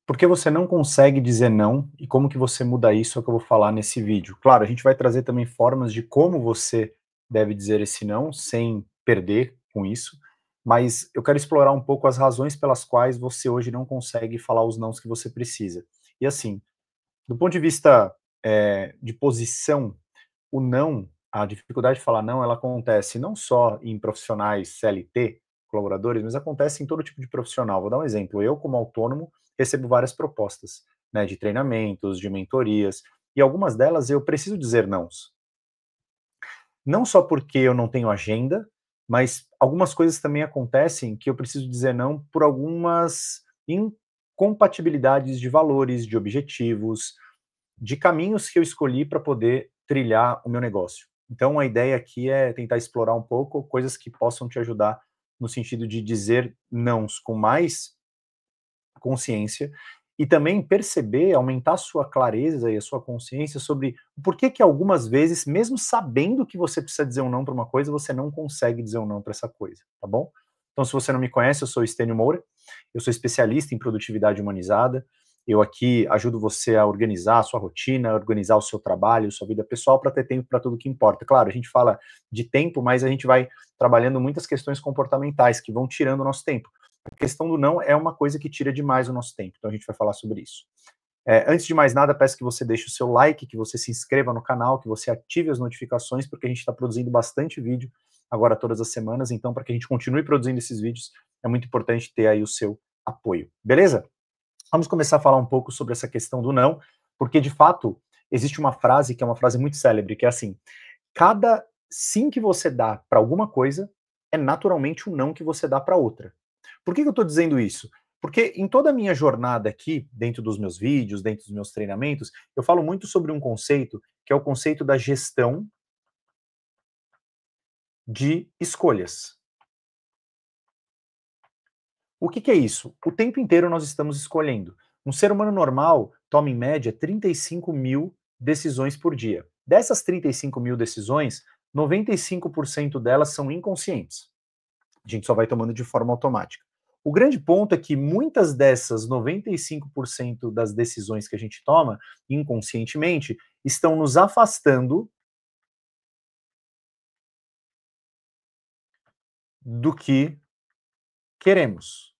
Por que você não consegue dizer não e como que você muda isso é o que eu vou falar nesse vídeo. Claro, a gente vai trazer também formas de como você deve dizer esse não sem perder com isso, mas eu quero explorar um pouco as razões pelas quais você hoje não consegue falar os nãos que você precisa. E assim, do ponto de vista de posição, o não, a dificuldade de falar não, ela acontece não só em profissionais CLT, colaboradores, mas acontece em todo tipo de profissional. Vou dar um exemplo. Eu, como autônomo, recebo várias propostas, né, de treinamentos, de mentorias, e algumas delas eu preciso dizer nãos. Não só porque eu não tenho agenda, mas algumas coisas também acontecem que eu preciso dizer não por algumas incompatibilidades de valores, de objetivos, de caminhos que eu escolhi para poder trilhar o meu negócio. Então, a ideia aqui é tentar explorar um pouco coisas que possam te ajudar no sentido de dizer nãos com mais consciência e também perceber, aumentar a sua clareza e a sua consciência sobre por que que algumas vezes, mesmo sabendo que você precisa dizer um não para uma coisa, você não consegue dizer um não para essa coisa, tá bom? Então, se você não me conhece, eu sou Estênio Moura, eu sou especialista em produtividade humanizada, eu aqui ajudo você a organizar a sua rotina, a organizar o seu trabalho, sua vida pessoal, para ter tempo para tudo que importa. Claro, a gente fala de tempo, mas a gente vai trabalhando muitas questões comportamentais que vão tirando o nosso tempo. A questão do não é uma coisa que tira demais o nosso tempo, então a gente vai falar sobre isso. Antes de mais nada, peço que você deixe o seu like, que você se inscreva no canal, que você ative as notificações, porque a gente está produzindo bastante vídeo agora todas as semanas, então para que a gente continue produzindo esses vídeos, é muito importante ter aí o seu apoio, beleza? Vamos começar a falar um pouco sobre essa questão do não, porque de fato existe uma frase que é uma frase muito célebre, que é assim: cada sim que você dá para alguma coisa é naturalmente um não que você dá para outra. Por que eu estou dizendo isso? Porque em toda a minha jornada aqui, dentro dos meus vídeos, dentro dos meus treinamentos, eu falo muito sobre um conceito, que é o conceito da gestão de escolhas. O que é isso? O tempo inteiro nós estamos escolhendo. Um ser humano normal toma, em média, 35 mil decisões por dia. Dessas 35 mil decisões, 95% delas são inconscientes. A gente só vai tomando de forma automática. O grande ponto é que muitas dessas 95% das decisões que a gente toma inconscientemente estão nos afastando do que queremos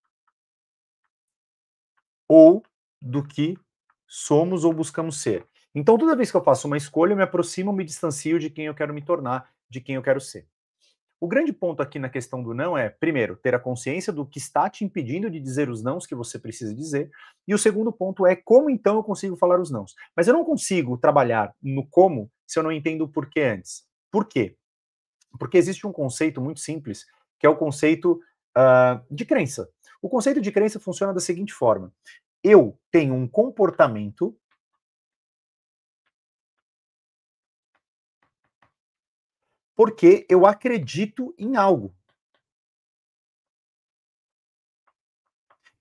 ou do que somos ou buscamos ser. Então, toda vez que eu faço uma escolha, eu me aproximo, me distancio de quem eu quero me tornar, de quem eu quero ser. O grande ponto aqui na questão do não é, primeiro, ter a consciência do que está te impedindo de dizer os nãos que você precisa dizer, e o segundo ponto é como então eu consigo falar os nãos. Mas eu não consigo trabalhar no como se eu não entendo o porquê antes. Por quê? Porque existe um conceito muito simples, que é o conceito de crença. O conceito de crença funciona da seguinte forma: eu tenho um comportamento porque eu acredito em algo.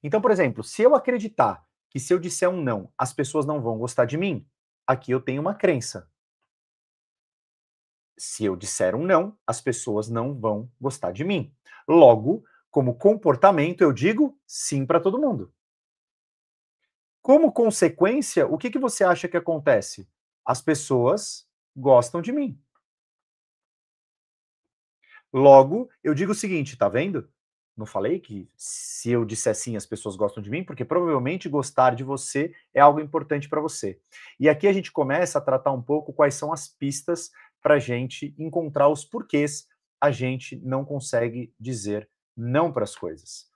Então, por exemplo, se eu acreditar que se eu disser um não, as pessoas não vão gostar de mim, aqui eu tenho uma crença. Se eu disser um não, as pessoas não vão gostar de mim. Logo, como comportamento, eu digo sim para todo mundo. Como consequência, o que você acha que acontece? As pessoas gostam de mim. Logo, eu digo o seguinte, tá vendo? Não falei que se eu disser sim, as pessoas gostam de mim, porque provavelmente gostar de você é algo importante para você. E aqui a gente começa a tratar um pouco quais são as pistas para a gente encontrar os porquês a gente não consegue dizer não para as coisas.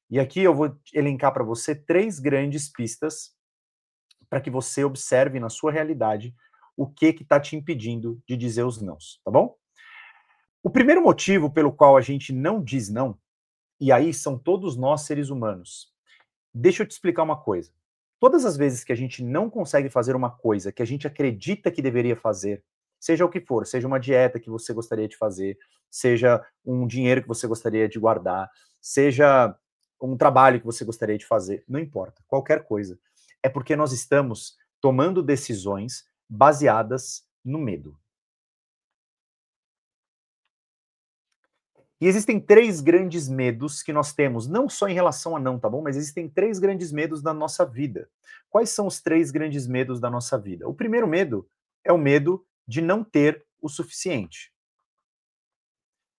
E aqui eu vou elencar para você 3 grandes pistas para que você observe na sua realidade o que está te impedindo de dizer os nãos, tá bom? O primeiro motivo pelo qual a gente não diz não, e aí são todos nós seres humanos. Deixa eu te explicar uma coisa. Todas as vezes que a gente não consegue fazer uma coisa que a gente acredita que deveria fazer, seja o que for, seja uma dieta que você gostaria de fazer, seja um dinheiro que você gostaria de guardar, seja um trabalho que você gostaria de fazer, não importa, qualquer coisa. É porque nós estamos tomando decisões baseadas no medo. E existem três grandes medos que nós temos, não só em relação a não, tá bom? Mas existem três grandes medos da nossa vida. Quais são os três grandes medos da nossa vida? O primeiro medo é o medo de não ter o suficiente.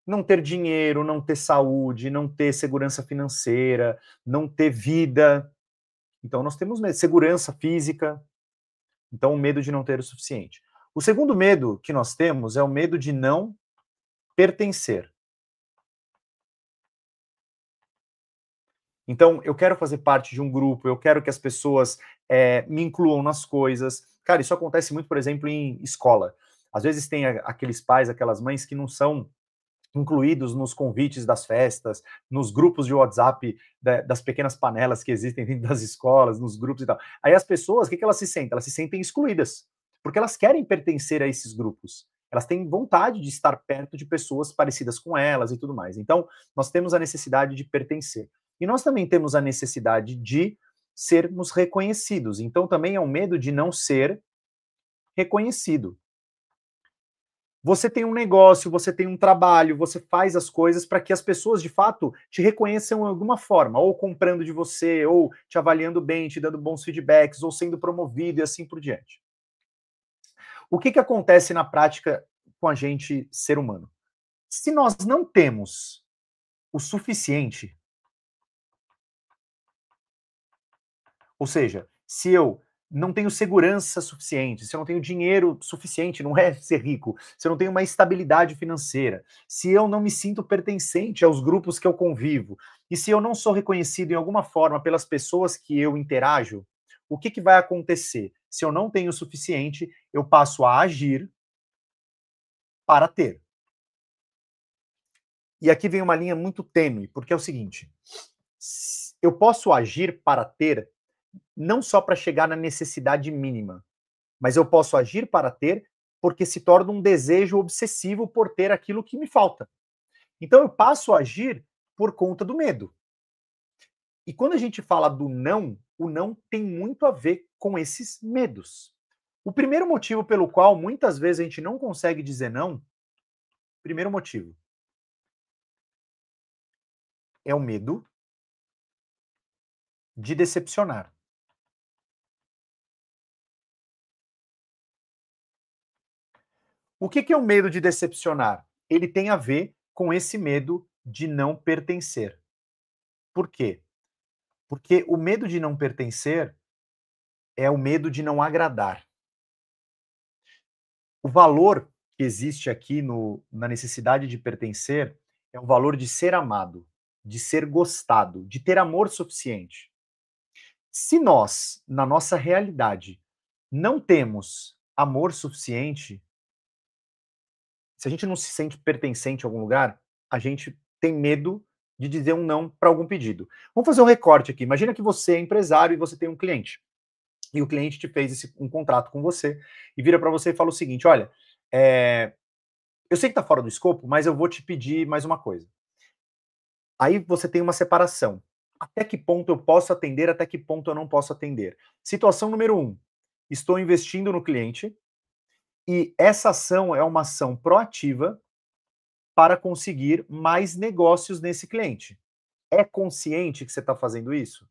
Não ter dinheiro, não ter saúde, não ter segurança financeira, não ter vida. Então nós temos medo, segurança física, então o medo de não ter o suficiente. O segundo medo que nós temos é o medo de não pertencer. Então, eu quero fazer parte de um grupo, eu quero que as pessoas me incluam nas coisas. Cara, isso acontece muito, por exemplo, em escola. Às vezes tem aqueles pais, aquelas mães que não são incluídos nos convites das festas, nos grupos de WhatsApp das pequenas panelas que existem dentro das escolas, nos grupos e tal. Aí as pessoas, o que elas se sentem? Elas se sentem excluídas, porque elas querem pertencer a esses grupos. Elas têm vontade de estar perto de pessoas parecidas com elas e tudo mais. Então, nós temos a necessidade de pertencer. E nós também temos a necessidade de sermos reconhecidos. Então, também é um medo de não ser reconhecido. Você tem um negócio, você tem um trabalho, você faz as coisas para que as pessoas, de fato, te reconheçam de alguma forma, ou comprando de você, ou te avaliando bem, te dando bons feedbacks, ou sendo promovido e assim por diante. O que acontece na prática com a gente, ser humano? Se nós não temos o suficiente, ou seja, se eu não tenho segurança suficiente, se eu não tenho dinheiro suficiente, não é ser rico, se eu não tenho uma estabilidade financeira, se eu não me sinto pertencente aos grupos que eu convivo, e se eu não sou reconhecido em alguma forma pelas pessoas que eu interajo, o que vai acontecer? Se eu não tenho o suficiente, eu passo a agir para ter. E aqui vem uma linha muito tênue, porque é o seguinte: eu posso agir para ter não só para chegar na necessidade mínima, mas eu posso agir para ter porque se torna um desejo obsessivo por ter aquilo que me falta. Então eu passo a agir por conta do medo. E quando a gente fala do não, o não tem muito a ver com esses medos. O primeiro motivo pelo qual muitas vezes a gente não consegue dizer não, primeiro motivo, é o medo de decepcionar. O que é o medo de decepcionar? Ele tem a ver com esse medo de não pertencer. Por quê? Porque o medo de não pertencer é o medo de não agradar. O valor que existe aqui na necessidade de pertencer é o valor de ser amado, de ser gostado, de ter amor suficiente. Se nós, na nossa realidade, não temos amor suficiente, se a gente não se sente pertencente a algum lugar, a gente tem medo de dizer um não para algum pedido. Vamos fazer um recorte aqui. Imagina que você é empresário e você tem um cliente. E o cliente te fez um contrato com você e vira para você e fala o seguinte: olha, eu sei que está fora do escopo, mas eu vou te pedir mais uma coisa. Aí você tem uma separação. Até que ponto eu posso atender, até que ponto eu não posso atender? Situação número 1. Estou investindo no cliente e essa ação é uma ação proativa para conseguir mais negócios nesse cliente. É consciente que você está fazendo isso?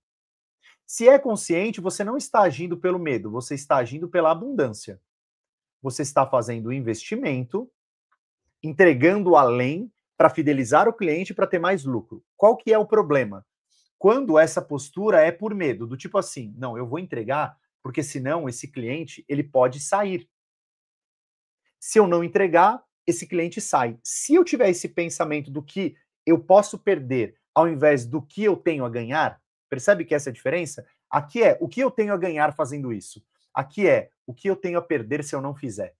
Se é consciente, você não está agindo pelo medo, você está agindo pela abundância. Você está fazendo investimento, entregando além para fidelizar o cliente para ter mais lucro. Qual que é o problema? Quando essa postura é por medo, do tipo assim, não, eu vou entregar, porque senão esse cliente ele pode sair. Se eu não entregar, esse cliente sai. Se eu tiver esse pensamento do que eu posso perder ao invés do que eu tenho a ganhar, percebe que essa é a diferença? Aqui é o que eu tenho a ganhar fazendo isso. Aqui é o que eu tenho a perder se eu não fizer.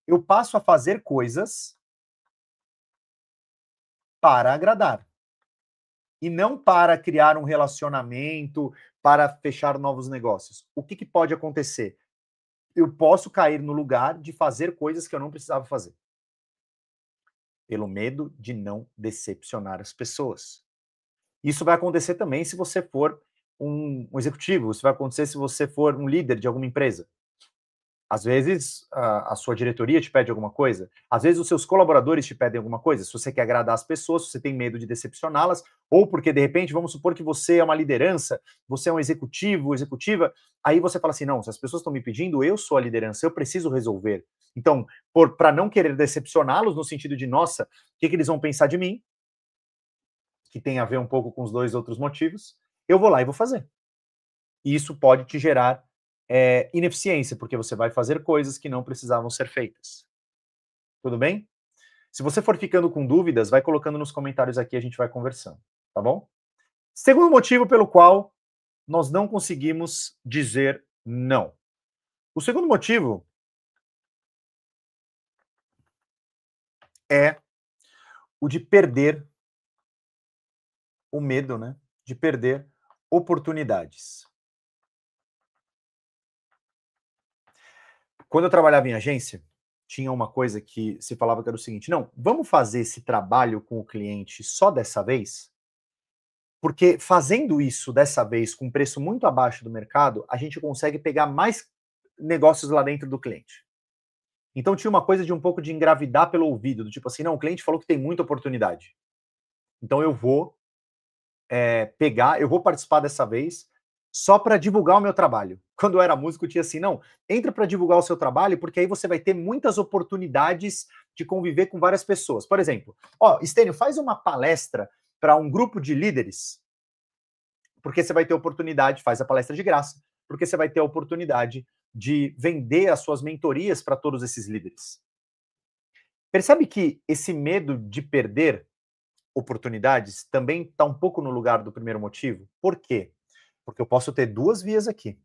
Eu passo a fazer coisas para agradar e não para criar um relacionamento, para fechar novos negócios. O que pode acontecer? Eu posso cair no lugar de fazer coisas que eu não precisava fazer. Pelo medo de não decepcionar as pessoas. Isso vai acontecer também se você for um executivo, isso vai acontecer se você for um líder de alguma empresa. Às vezes, a sua diretoria te pede alguma coisa, às vezes os seus colaboradores te pedem alguma coisa, se você quer agradar as pessoas, se você tem medo de decepcioná-las, ou porque, de repente, vamos supor que você é uma liderança, você é um executivo, executiva, aí você fala assim, não, se as pessoas estão me pedindo, eu sou a liderança, eu preciso resolver. Então, para não querer decepcioná-los, no sentido de, nossa, o que eles vão pensar de mim, que tem a ver um pouco com os dois outros motivos, eu vou lá e vou fazer. E isso pode te gerar ineficiência, porque você vai fazer coisas que não precisavam ser feitas. Tudo bem? Se você for ficando com dúvidas, vai colocando nos comentários aqui, a gente vai conversando, tá bom? Segundo motivo pelo qual nós não conseguimos dizer não. O segundo motivo é o de perder o medo, né? De perder oportunidades. Quando eu trabalhava em agência, tinha uma coisa que se falava que era o seguinte: não, vamos fazer esse trabalho com o cliente só dessa vez? Porque fazendo isso dessa vez com preço muito abaixo do mercado, a gente consegue pegar mais negócios lá dentro do cliente. Então tinha uma coisa de um pouco de engravidar pelo ouvido, do tipo assim, não, o cliente falou que tem muita oportunidade. Então eu vou pegar, eu vou participar dessa vez só para divulgar o meu trabalho. Quando eu era músico, tinha assim, não, entra para divulgar o seu trabalho, porque aí você vai ter muitas oportunidades de conviver com várias pessoas. Por exemplo, ó, Stênio, faz uma palestra para um grupo de líderes, porque você vai ter oportunidade, faz a palestra de graça, porque você vai ter a oportunidade de vender as suas mentorias para todos esses líderes. Percebe que esse medo de perder oportunidades também está um pouco no lugar do primeiro motivo? Por quê? Porque eu posso ter duas vias aqui.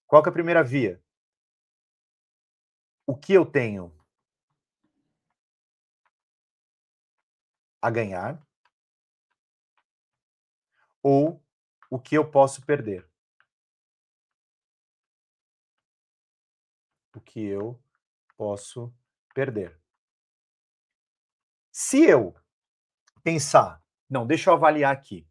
Qual que é a primeira via? O que eu tenho a ganhar ou o que eu posso perder? O que eu posso perder. Se eu pensar, não, deixa eu avaliar aqui.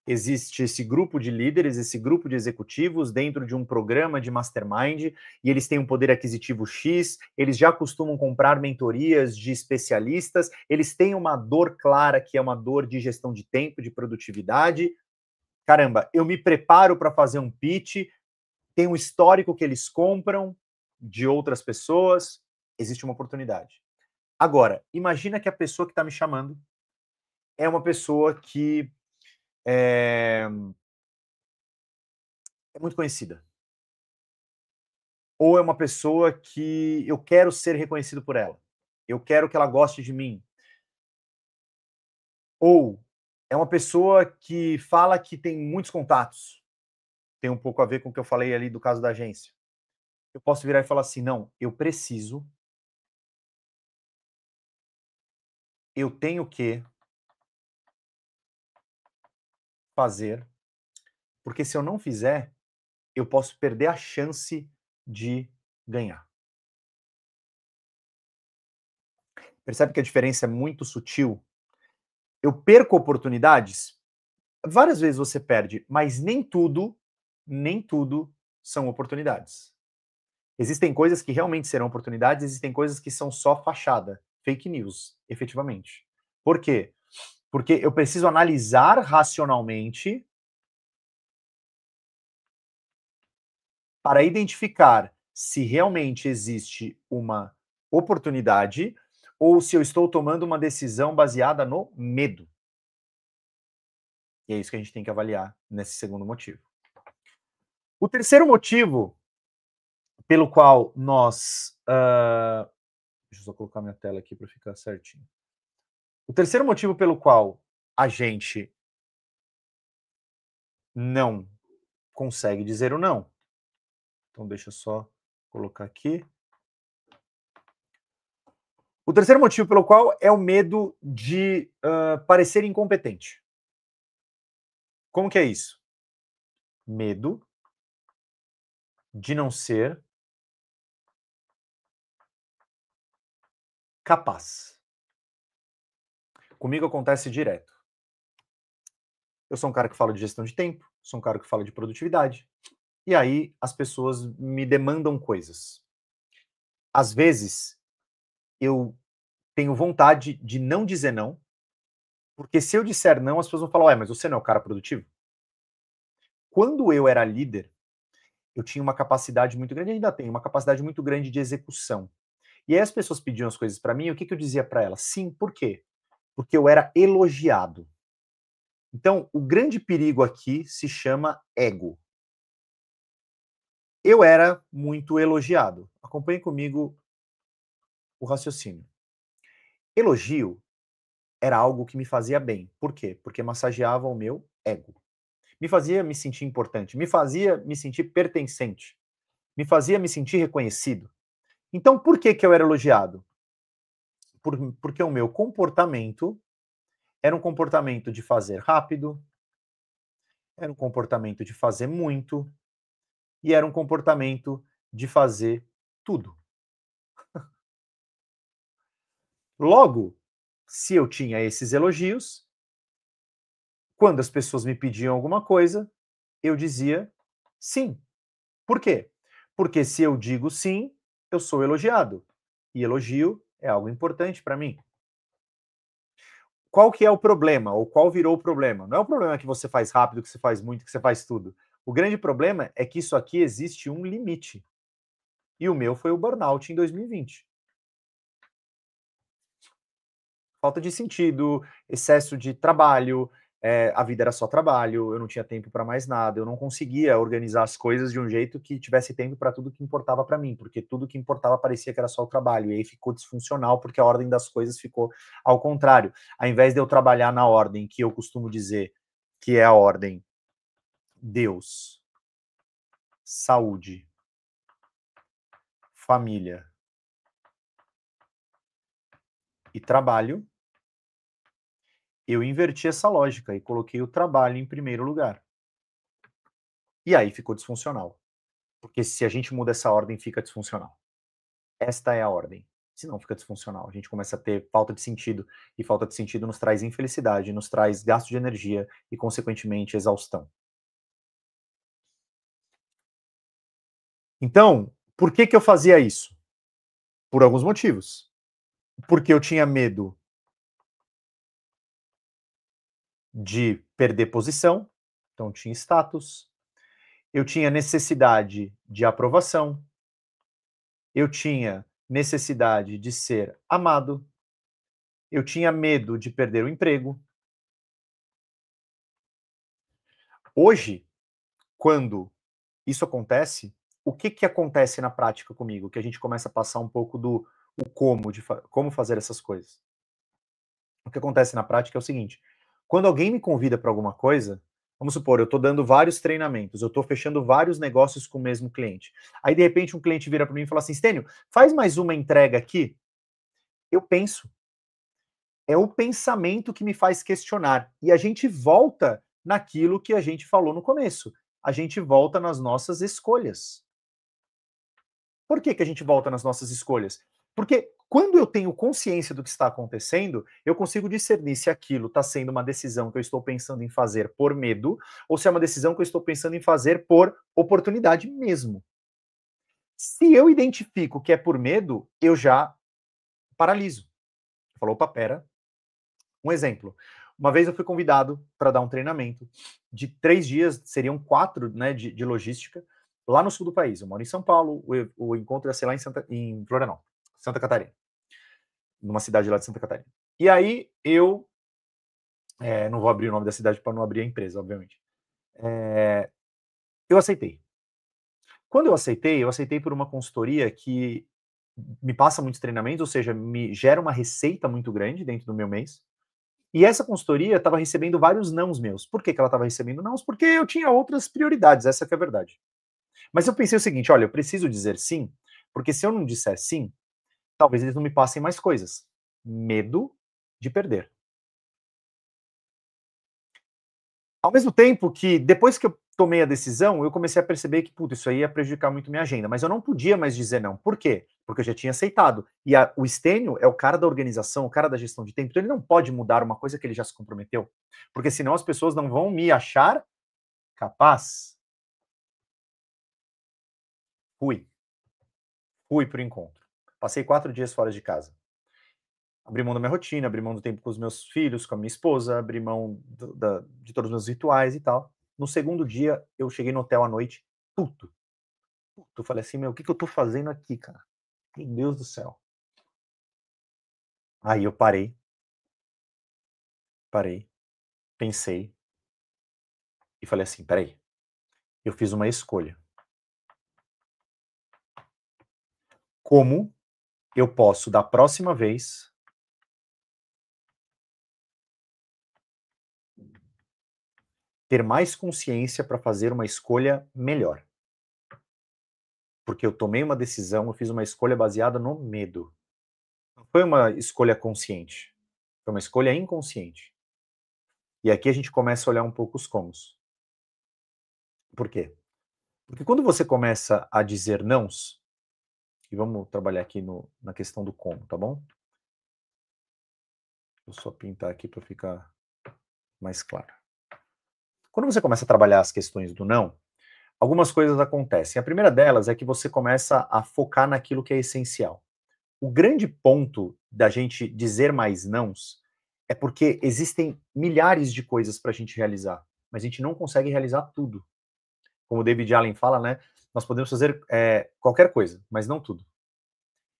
Existe esse grupo de líderes, esse grupo de executivos dentro de um programa de mastermind e eles têm um poder aquisitivo X, eles já costumam comprar mentorias de especialistas, eles têm uma dor clara que é uma dor de gestão de tempo, de produtividade. Caramba, eu me preparo para fazer um pitch, tem um histórico que eles compram de outras pessoas, existe uma oportunidade. Agora, imagina que a pessoa que está me chamando é uma pessoa que é muito conhecida. Ou é uma pessoa que eu quero ser reconhecido por ela. Eu quero que ela goste de mim. Ou é uma pessoa que fala que tem muitos contatos. Tem um pouco a ver com o que eu falei ali do caso da agência. Eu posso virar e falar assim: não, eu tenho que fazer, porque se eu não fizer, eu posso perder a chance de ganhar. Percebe que a diferença é muito sutil? Eu perco oportunidades? Várias vezes você perde, mas nem tudo são oportunidades. Existem coisas que realmente serão oportunidades, existem coisas que são só fachada, fake news, efetivamente. Por quê? Porque eu preciso analisar racionalmente para identificar se realmente existe uma oportunidade ou se eu estou tomando uma decisão baseada no medo. E é isso que a gente tem que avaliar nesse segundo motivo. O terceiro motivo pelo qual nós. Deixa eu só colocar minha tela aqui para ficar certinho. O terceiro motivo pelo qual a gente não consegue dizer o não. Então, deixa eu só colocar aqui. O terceiro motivo pelo qual é o medo de parecer incompetente. Como que é isso? Medo de não ser capaz. Comigo acontece direto. Eu sou um cara que fala de gestão de tempo, sou um cara que fala de produtividade, e aí as pessoas me demandam coisas. Às vezes, eu tenho vontade de não dizer não, porque se eu disser não, as pessoas vão falar: "Ué, mas você não é o cara produtivo?". Quando eu era líder, eu tinha uma capacidade muito grande, ainda tenho, uma capacidade muito grande de execução. E aí as pessoas pediam as coisas para mim, o que que eu dizia para elas? Sim, por quê? Porque eu era elogiado. Então, o grande perigo aqui se chama ego. Eu era muito elogiado. Acompanhe comigo o raciocínio. Elogio era algo que me fazia bem. Por quê? Porque massageava o meu ego. Me fazia me sentir importante, me fazia me sentir pertencente, me fazia me sentir reconhecido. Então, por que que eu era elogiado? Porque o meu comportamento era um comportamento de fazer rápido, era um comportamento de fazer muito, e era um comportamento de fazer tudo. Logo, se eu tinha esses elogios, quando as pessoas me pediam alguma coisa, eu dizia sim. Por quê? Porque se eu digo sim, eu sou elogiado. E elogio é algo importante para mim. Qual que é o problema? Ou qual virou o problema? Não é o problema que você faz rápido, que você faz muito, que você faz tudo. O grande problema é que isso aqui existe um limite. E o meu foi o burnout em 2020. Falta de sentido, excesso de trabalho, a vida era só trabalho, eu não tinha tempo para mais nada, eu não conseguia organizar as coisas de um jeito que tivesse tempo para tudo que importava para mim, porque tudo que importava parecia que era só o trabalho, e aí ficou disfuncional porque a ordem das coisas ficou ao contrário. Ao invés de eu trabalhar na ordem que eu costumo dizer que é a ordem Deus, saúde, família e trabalho, eu inverti essa lógica e coloquei o trabalho em primeiro lugar. E aí ficou disfuncional. Porque se a gente muda essa ordem, fica disfuncional. Esta é a ordem. Se não, fica disfuncional. A gente começa a ter falta de sentido, e falta de sentido nos traz infelicidade, nos traz gasto de energia e, consequentemente, exaustão. Então, por que que eu fazia isso? Por alguns motivos. Porque eu tinha medo de perder posição, então tinha status. Eu tinha necessidade de aprovação. Eu tinha necessidade de ser amado. Eu tinha medo de perder o emprego. Hoje, quando isso acontece, o que que acontece na prática comigo? Que a gente começa a passar um pouco do o como, como fazer essas coisas. O que acontece na prática é o seguinte: quando alguém me convida para alguma coisa, vamos supor, eu estou dando vários treinamentos, eu estou fechando vários negócios com o mesmo cliente. Aí, de repente, um cliente vira para mim e fala assim: Stênio, faz mais uma entrega aqui. Eu penso. É o pensamento que me faz questionar. E a gente volta naquilo que a gente falou no começo. A gente volta nas nossas escolhas. Por que que a gente volta nas nossas escolhas? Porque quando eu tenho consciência do que está acontecendo, eu consigo discernir se aquilo está sendo uma decisão que eu estou pensando em fazer por medo, ou se é uma decisão que eu estou pensando em fazer por oportunidade mesmo. Se eu identifico que é por medo, eu já paraliso. Falou, opa, pera. Um exemplo. Uma vez eu fui convidado para dar um treinamento de 3 dias, seriam 4, né, de logística, lá no sul do país. Eu moro em São Paulo, o encontro ia ser lá em Florianópolis, Santa Catarina, numa cidade lá de Santa Catarina. E aí não vou abrir o nome da cidade para não abrir a empresa, obviamente. Eu aceitei. Quando eu aceitei por uma consultoria que me passa muitos treinamentos, ou seja, me gera uma receita muito grande dentro do meu mês. E essa consultoria estava recebendo vários nãos meus. Por que que ela estava recebendo nãos? Porque eu tinha outras prioridades, essa que é a verdade. Mas eu pensei o seguinte: olha, eu preciso dizer sim, porque se eu não disser sim, talvez eles não me passem mais coisas. Medo de perder. Ao mesmo tempo que, depois que eu tomei a decisão, eu comecei a perceber que, puta, isso aí ia prejudicar muito minha agenda. Mas eu não podia mais dizer não. Por quê? Porque eu já tinha aceitado. E o Stênio é o cara da organização, o cara da gestão de tempo. Então ele não pode mudar uma coisa que ele já se comprometeu. Porque senão as pessoas não vão me achar capaz. Fui. Fui pro encontro. Passei 4 dias fora de casa. Abri mão da minha rotina, abri mão do tempo com os meus filhos, com a minha esposa, abri mão de todos os meus rituais e tal. No segundo dia, eu cheguei no hotel à noite, puto. Eu falei assim, meu, o que, que eu tô fazendo aqui, cara? Meu Deus do céu. Aí eu parei, pensei e falei assim, peraí, eu fiz uma escolha. Como eu posso, da próxima vez, ter mais consciência para fazer uma escolha melhor? Porque eu tomei uma decisão, eu fiz uma escolha baseada no medo. Não foi uma escolha consciente, foi uma escolha inconsciente. E aqui a gente começa a olhar um pouco os comos. Por quê? Porque quando você começa a dizer nãos, e vamos trabalhar aqui na questão do como, tá bom? Vou só pintar aqui para ficar mais claro. Quando você começa a trabalhar as questões do não, algumas coisas acontecem. A primeira delas é que você começa a focar naquilo que é essencial. O grande ponto da gente dizer mais nãos é porque existem milhares de coisas para a gente realizar, mas a gente não consegue realizar tudo. Como o David Allen fala, né? Nós podemos fazer qualquer coisa, mas não tudo.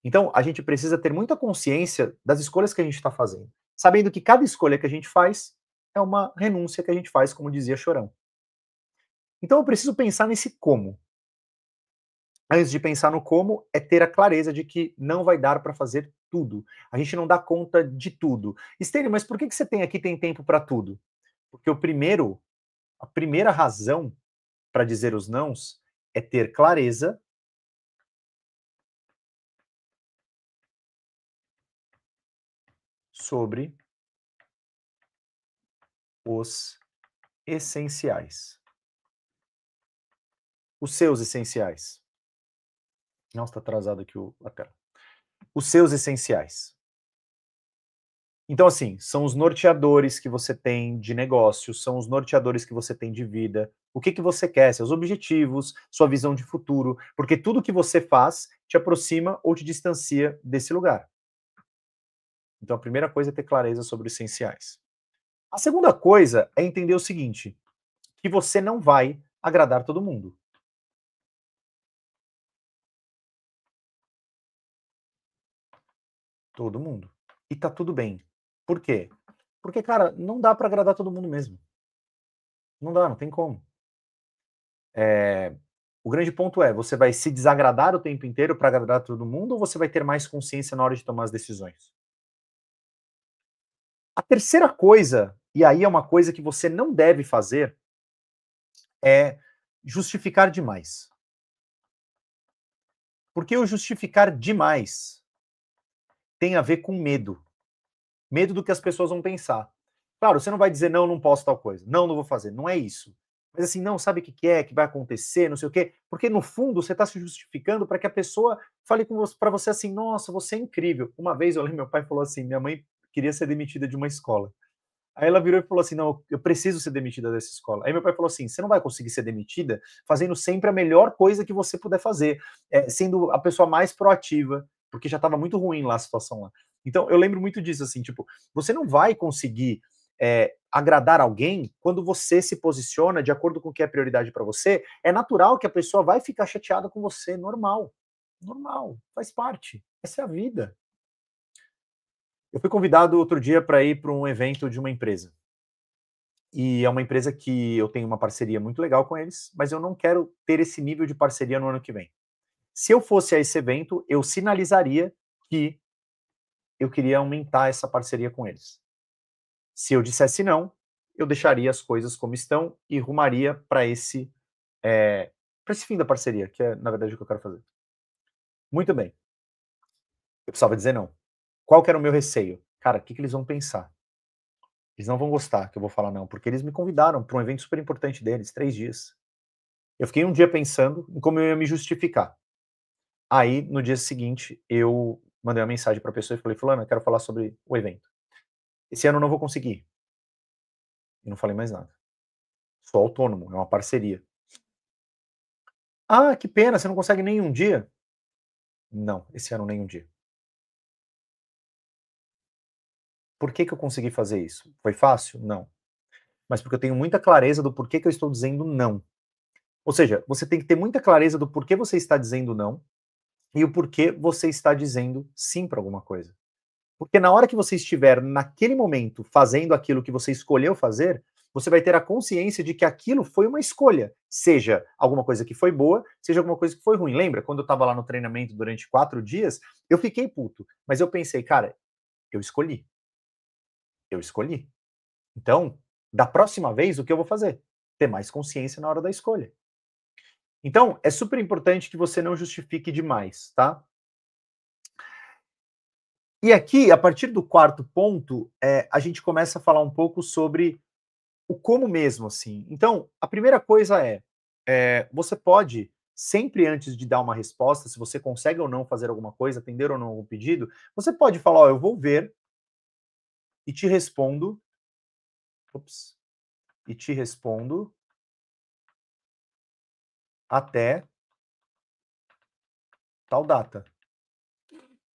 Então, a gente precisa ter muita consciência das escolhas que a gente está fazendo, sabendo que cada escolha que a gente faz é uma renúncia que a gente faz, como dizia Chorão. Então, eu preciso pensar nesse como. Antes de pensar no como, é ter a clareza de que não vai dar para fazer tudo. A gente não dá conta de tudo. Estênio, mas por que você tem aqui tem tempo para tudo? Porque a primeira razão para dizer os nãos é ter clareza sobre os essenciais. Os seus essenciais. Nossa, está atrasado aqui a tela. Os seus essenciais. Então, assim, são os norteadores que você tem de negócio, são os norteadores que você tem de vida. O que você quer, seus objetivos, sua visão de futuro, porque tudo que você faz te aproxima ou te distancia desse lugar. Então, a primeira coisa é ter clareza sobre os essenciais. A segunda coisa é entender o seguinte, que você não vai agradar todo mundo. Todo mundo. E tá tudo bem. Por quê? Porque, cara, não dá para agradar todo mundo mesmo. Não dá, não tem como. O grande ponto é, você vai se desagradar o tempo inteiro para agradar todo mundo ou você vai ter mais consciência na hora de tomar as decisões? A terceira coisa, e aí é uma coisa que você não deve fazer, é justificar demais. Porque o justificar demais tem a ver com medo. Medo do que as pessoas vão pensar. Claro, você não vai dizer, não, não posso tal coisa. Não, não vou fazer. Não é isso. Mas assim, não, sabe o que é, que vai acontecer, não sei o quê. Porque no fundo você está se justificando para que a pessoa fale para você assim, nossa, você é incrível. Uma vez eu lembro, meu pai falou assim, minha mãe queria ser demitida de uma escola. Aí ela virou e falou assim, não, eu preciso ser demitida dessa escola. Aí meu pai falou assim, você não vai conseguir ser demitida fazendo sempre a melhor coisa que você puder fazer, sendo a pessoa mais proativa, porque já estava muito ruim lá a situação lá. Então eu lembro muito disso, assim, tipo, você não vai conseguir agradar alguém quando você se posiciona de acordo com o que é prioridade para você. É natural que a pessoa vai ficar chateada com você, normal. Normal, faz parte. Essa é a vida. Eu fui convidado outro dia para ir para um evento de uma empresa. E é uma empresa que eu tenho uma parceria muito legal com eles, mas eu não quero ter esse nível de parceria no ano que vem. Se eu fosse a esse evento, eu sinalizaria que eu queria aumentar essa parceria com eles. Se eu dissesse não, eu deixaria as coisas como estão e rumaria para esse fim da parceria, que é, na verdade, o que eu quero fazer. Muito bem. Eu precisava dizer não. Qual que era o meu receio? Cara, o que eles vão pensar? Eles não vão gostar que eu vou falar não, porque eles me convidaram para um evento super importante deles, 3 dias. Eu fiquei um dia pensando em como eu ia me justificar. Aí, no dia seguinte, eu mandei uma mensagem para a pessoa e falei, fulano, eu quero falar sobre o evento. Esse ano eu não vou conseguir. E não falei mais nada. Sou autônomo, é uma parceria. Ah, que pena, você não consegue nem um dia? Não, esse ano nem um dia. Por que que eu consegui fazer isso? Foi fácil? Não. Mas porque eu tenho muita clareza do porquê que eu estou dizendo não. Ou seja, você tem que ter muita clareza do porquê você está dizendo não e o porquê você está dizendo sim para alguma coisa. Porque na hora que você estiver naquele momento fazendo aquilo que você escolheu fazer, você vai ter a consciência de que aquilo foi uma escolha, seja alguma coisa que foi boa, seja alguma coisa que foi ruim. Lembra, quando eu estava lá no treinamento durante 4 dias, eu fiquei puto, mas eu pensei, cara, eu escolhi, eu escolhi. Então, da próxima vez, o que eu vou fazer? Ter mais consciência na hora da escolha. Então, é super importante que você não justifique demais, tá? E aqui, a partir do quarto ponto, a gente começa a falar um pouco sobre o como mesmo, assim. Então, a primeira coisa você pode, sempre antes de dar uma resposta, se você consegue ou não fazer alguma coisa, atender ou não algum pedido, você pode falar, ó, eu vou ver e te respondo, ops, e te respondo até tal data.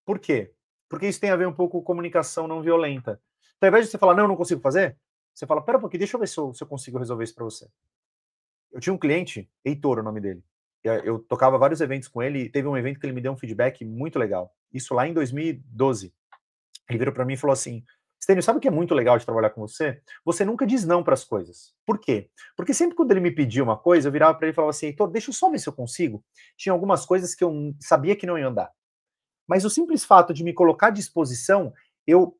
Por quê? Porque isso tem a ver um pouco com comunicação não violenta. Então, ao invés de você falar, não, eu não consigo fazer, você fala, pera um pouquinho, deixa eu ver se eu consigo resolver isso para você. Eu tinha um cliente, Heitor, o nome dele. Eu tocava vários eventos com ele, e teve um evento que ele me deu um feedback muito legal. Isso lá em 2012. Ele virou para mim e falou assim: Stênio, sabe o que é muito legal de trabalhar com você? Você nunca diz não para as coisas. Por quê? Porque sempre quando ele me pedia uma coisa, eu virava para ele e falava assim: Heitor, deixa eu só ver se eu consigo. Tinha algumas coisas que eu sabia que não ia andar. Mas o simples fato de me colocar à disposição, eu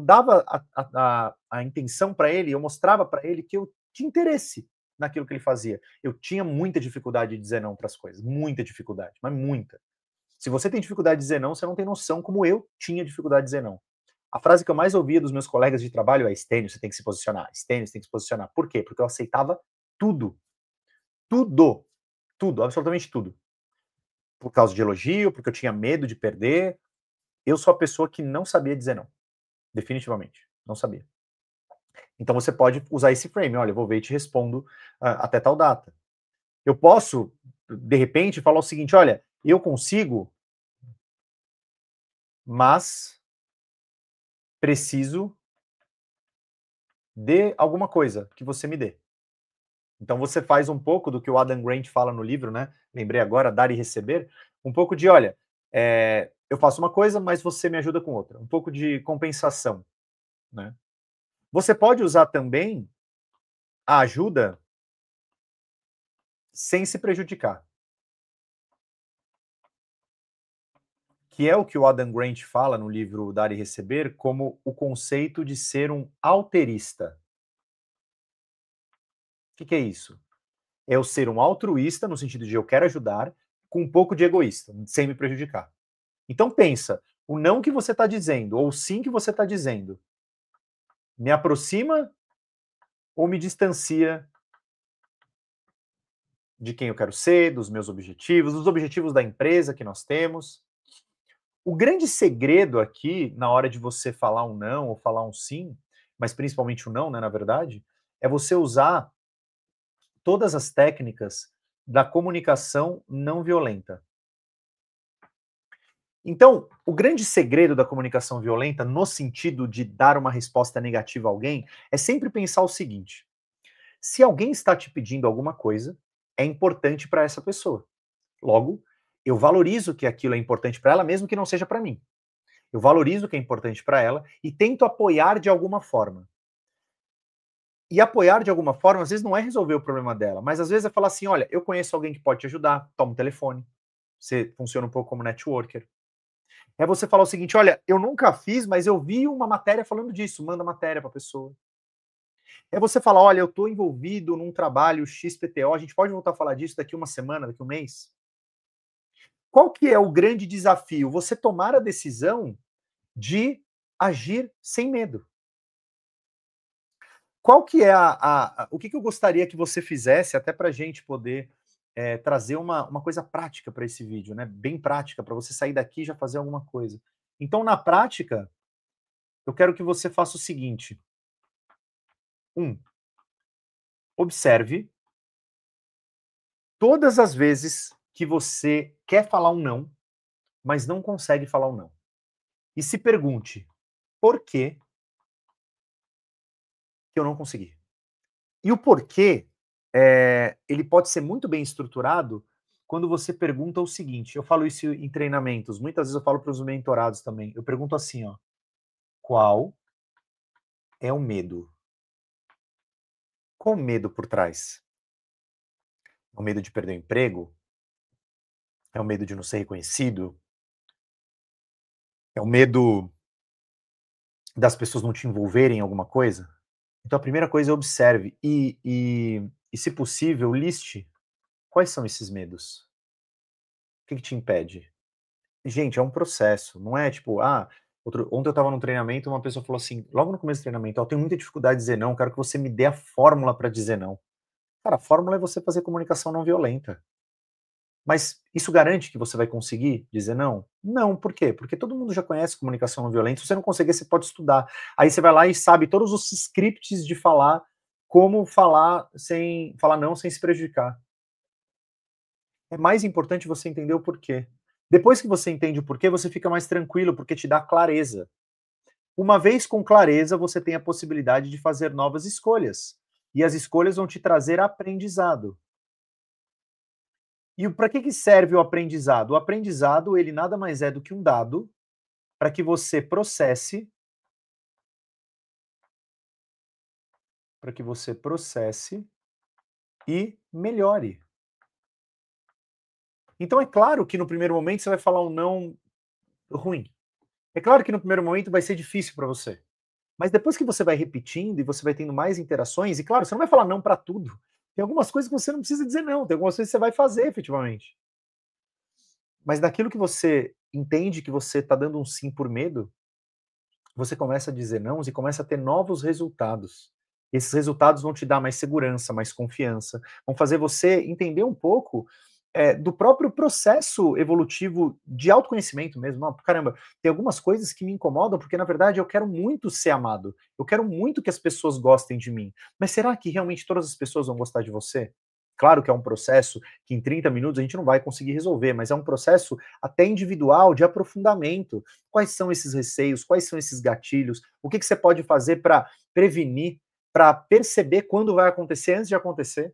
dava a intenção para ele, eu mostrava para ele que eu tinha interesse naquilo que ele fazia. Eu tinha muita dificuldade de dizer não para as coisas, muita dificuldade, mas muita. Se você tem dificuldade de dizer não, você não tem noção como eu tinha dificuldade de dizer não. A frase que eu mais ouvia dos meus colegas de trabalho é: Stênio, você tem que se posicionar. Stênio, você tem que se posicionar. Por quê? Porque eu aceitava tudo. Tudo. Tudo, absolutamente tudo. Por causa de elogio, porque eu tinha medo de perder, eu sou a pessoa que não sabia dizer não. Definitivamente. Não sabia. Então você pode usar esse frame. Olha, eu vou ver e te respondo até tal data. Eu posso, de repente, falar o seguinte: olha, eu consigo, mas preciso de alguma coisa que você me dê. Então você faz um pouco do que o Adam Grant fala no livro, né? Lembrei agora, dar e receber. Um pouco de, olha, eu faço uma coisa, mas você me ajuda com outra. Um pouco de compensação, né? Você pode usar também a ajuda sem se prejudicar, que é o que o Adam Grant fala no livro Dar e Receber como o conceito de ser um alterista. O que é isso? É eu ser um altruísta, no sentido de eu quero ajudar, com um pouco de egoísta, sem me prejudicar. Então pensa, o não que você está dizendo, ou o sim que você está dizendo, me aproxima ou me distancia de quem eu quero ser, dos meus objetivos, dos objetivos da empresa que nós temos. O grande segredo aqui, na hora de você falar um não ou falar um sim, mas principalmente o não, né, na verdade, é você usar todas as técnicas da comunicação não violenta. Então, o grande segredo da comunicação violenta, no sentido de dar uma resposta negativa a alguém, é sempre pensar o seguinte: se alguém está te pedindo alguma coisa, é importante para essa pessoa. Logo, eu valorizo que aquilo é importante para ela, mesmo que não seja para mim. Eu valorizo o que é importante para ela e tento apoiar de alguma forma. E apoiar de alguma forma, às vezes não é resolver o problema dela, mas às vezes é falar assim: olha, eu conheço alguém que pode te ajudar, toma o telefone. Você funciona um pouco como networker. É você falar o seguinte: olha, eu nunca fiz, mas eu vi uma matéria falando disso, manda matéria para a pessoa. É você falar: olha, eu estou envolvido num trabalho XPTO, a gente pode voltar a falar disso daqui uma semana, daqui um mês? Qual que é o grande desafio? Você tomar a decisão de agir sem medo. Qual que é o que eu gostaria que você fizesse, até para a gente poder trazer uma coisa prática para esse vídeo, né? Bem prática, para você sair daqui e já fazer alguma coisa. Então, na prática, eu quero que você faça o seguinte: um, observe todas as vezes que você quer falar um não, mas não consegue falar um não. E se pergunte, por que eu não consegui? E o porquê, ele pode ser muito bem estruturado quando você pergunta o seguinte, eu falo isso em treinamentos, muitas vezes eu falo para os mentorados também, eu pergunto assim, ó, qual é o medo? Qual o medo por trás? É o medo de perder o emprego? É o medo de não ser reconhecido? É o medo das pessoas não te envolverem em alguma coisa? Então a primeira coisa é observe e se possível, liste quais são esses medos. O que te impede? Gente, é um processo, não é tipo, ontem eu estava num treinamento, uma pessoa falou assim, logo no começo do treinamento: "Ó, eu tenho muita dificuldade de dizer não, quero que você me dê a fórmula para dizer não". Cara, a fórmula é você fazer comunicação não violenta. Mas isso garante que você vai conseguir dizer não? Não, por quê? Porque todo mundo já conhece comunicação não violenta, se você não conseguir, você pode estudar. Aí você vai lá e sabe todos os scripts de falar, como falar não sem se prejudicar. É mais importante você entender o porquê. Depois que você entende o porquê, você fica mais tranquilo, porque te dá clareza. Uma vez com clareza, você tem a possibilidade de fazer novas escolhas. E as escolhas vão te trazer aprendizado. E para que serve o aprendizado? O aprendizado, ele nada mais é do que um dado para que você processe e melhore. Então é claro que no primeiro momento você vai falar um não ruim. É claro que no primeiro momento vai ser difícil para você. Mas depois que você vai repetindo e você vai tendo mais interações, e claro, você não vai falar não para tudo. Tem algumas coisas que você não precisa dizer não, tem algumas coisas que você vai fazer efetivamente. Mas daquilo que você entende que você está dando um sim por medo, você começa a dizer não e começa a ter novos resultados. Esses resultados vão te dar mais segurança, mais confiança, vão fazer você entender um pouco do próprio processo evolutivo de autoconhecimento mesmo. Oh, caramba, tem algumas coisas que me incomodam porque, na verdade, eu quero muito ser amado. Eu quero muito que as pessoas gostem de mim. Mas será que realmente todas as pessoas vão gostar de você? Claro que é um processo que em 30 minutos a gente não vai conseguir resolver, mas é um processo até individual de aprofundamento. Quais são esses receios? Quais são esses gatilhos? O que você pode fazer para prevenir, para perceber quando vai acontecer antes de acontecer?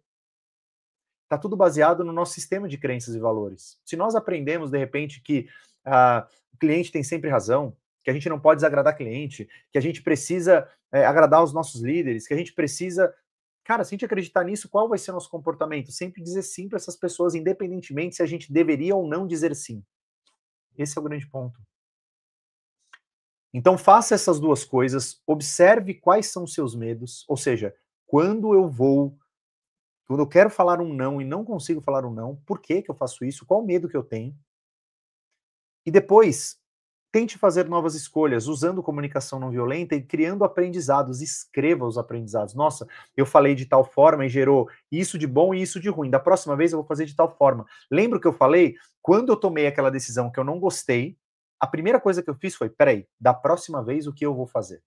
Está tudo baseado no nosso sistema de crenças e valores. Se nós aprendemos, de repente, que o cliente tem sempre razão, que a gente não pode desagradar cliente, que a gente precisa agradar os nossos líderes, que a gente precisa. Cara, se a gente acreditar nisso, qual vai ser o nosso comportamento? Sempre dizer sim para essas pessoas, independentemente se a gente deveria ou não dizer sim. Esse é o grande ponto. Então faça essas duas coisas, observe quais são os seus medos, ou seja, quando eu vou, quando eu quero falar um não e não consigo falar um não, por que que eu faço isso? Qual o medo que eu tenho? E depois, tente fazer novas escolhas, usando comunicação não violenta e criando aprendizados, escreva os aprendizados. Nossa, eu falei de tal forma e gerou isso de bom e isso de ruim. Da próxima vez eu vou fazer de tal forma. Lembra o que eu falei? Quando eu tomei aquela decisão que eu não gostei, a primeira coisa que eu fiz foi, peraí, da próxima vez o que eu vou fazer?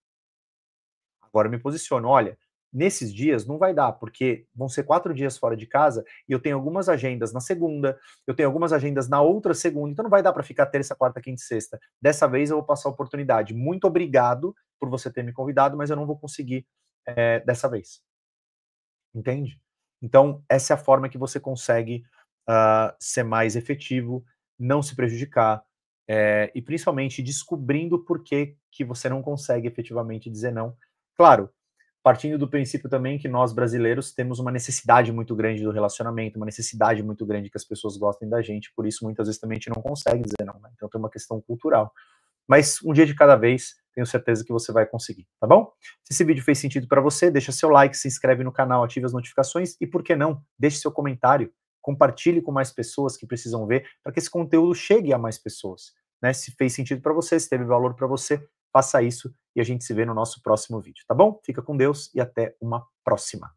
Agora eu me posiciono, olha, nesses dias não vai dar, porque vão ser 4 dias fora de casa e eu tenho algumas agendas na segunda, eu tenho algumas agendas na outra segunda, então não vai dar para ficar terça, quarta, quinta e sexta. Dessa vez eu vou passar a oportunidade. Muito obrigado por você ter me convidado, mas eu não vou conseguir dessa vez. Entende? Então, essa é a forma que você consegue ser mais efetivo, não se prejudicar, e principalmente descobrindo por que, que você não consegue efetivamente dizer não. Claro, partindo do princípio também que nós brasileiros temos uma necessidade muito grande do relacionamento, uma necessidade muito grande que as pessoas gostem da gente, por isso muitas vezes também a gente não consegue dizer não, né? Então tem uma questão cultural. Mas um dia de cada vez, tenho certeza que você vai conseguir, tá bom? Se esse vídeo fez sentido para você, deixa seu like, se inscreve no canal, ative as notificações e, por que não, deixe seu comentário, compartilhe com mais pessoas que precisam ver, para que esse conteúdo chegue a mais pessoas. Né? Se fez sentido para você, se teve valor para você, faça isso e a gente se vê no nosso próximo vídeo, tá bom? Fica com Deus e até uma próxima.